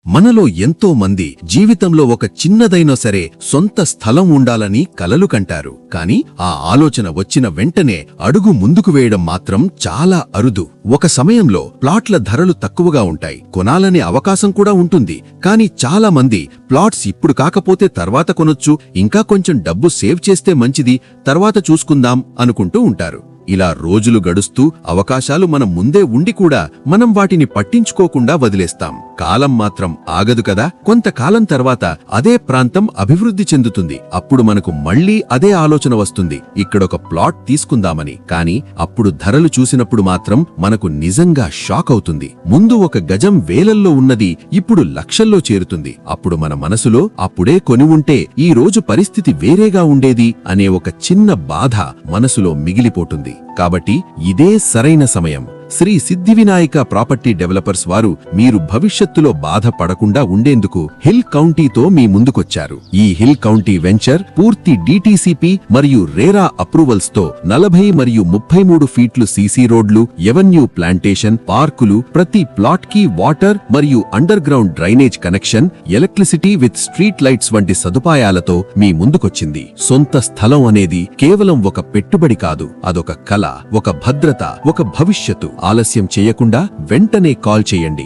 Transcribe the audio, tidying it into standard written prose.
మనలో ఎంతో మంది జీవితంలో ఒక చిన్నదైనా సరే సొంత స్థలం ఉండాలని కలలు కంటారు. కాని ఆ ఆలోచన వచ్చిన వెంటనే అడుగు ముందుకు వేయడం మాత్రం చాలా అరుదు. ఒక సమయంలో ప్లాట్ల ధరలు తక్కువగా ఉంటాయి, కొనాలనే అవకాశం కూడా ఉంటుంది. కాని చాలా మంది ప్లాట్స్ ఇప్పుడు కాకపోతే తర్వాత కొనొచ్చు, ఇంకా కొంచెం డబ్బు సేవ్ చేస్తే మంచిది, తర్వాత చూసుకుందాం అనుకుంటూ ఉంటారు. ఇలా రోజులు గడుస్తూ అవకాశాలు మన ముందే ఉండి కూడా మనం వాటిని పట్టించుకోకుండా వదిలేస్తాం. కాలం మాత్రం ఆగదు కదా. కొంతకాలం తర్వాత అదే ప్రాంతం అభివృద్ధి చెందుతుంది. అప్పుడు మనకు మళ్లీ అదే ఆలోచన వస్తుంది, ఇక్కడొక ప్లాట్ తీసుకుందామని. కాని అప్పుడు ధరలు చూసినప్పుడు మాత్రం మనకు నిజంగా షాక్ అవుతుంది. ముందు ఒక గజం వేలల్లో ఉన్నది ఇప్పుడు లక్షల్లో చేరుతుంది. అప్పుడు మన మనసులో అప్పుడే కొని ఉంటే ఈ రోజు పరిస్థితి వేరేగా ఉండేది అనే ఒక చిన్న బాధ మనసులో మిగిలిపోతుంది. కాబట్టి ఇదే సరైన సమయం. శ్రీ సిద్ధివినాయక ప్రాపర్టీ డెవలపర్స్ వారు మీరు భవిష్యత్తులో బాధపడకుండా ఉండేందుకు హిల్ కౌంటీతో మీ ముందుకొచ్చారు. ఈ హిల్ కౌంటీ వెంచర్ పూర్తి డిటిసిపి మరియు రేరా అప్రూవల్స్ తో 40 మరియు 33 ఫీట్లు సీసీ రోడ్లు, ఎవెన్యూ ప్లాంటేషన్, పార్కులు, ప్రతి ప్లాట్ కి వాటర్ మరియు under ground drainage connection, electricity with street lights వంటి సదుపాయాలతో మీ ముందుకొచ్చింది. సొంత స్థలం అనేది కేవలం ఒక పెట్టుబడి కాదు, అదొక కల, ఒక భద్రత, ఒక భవిష్యత్తు. ఆలస్యం చేయకుండా వెంటనే కాల్ చేయండి.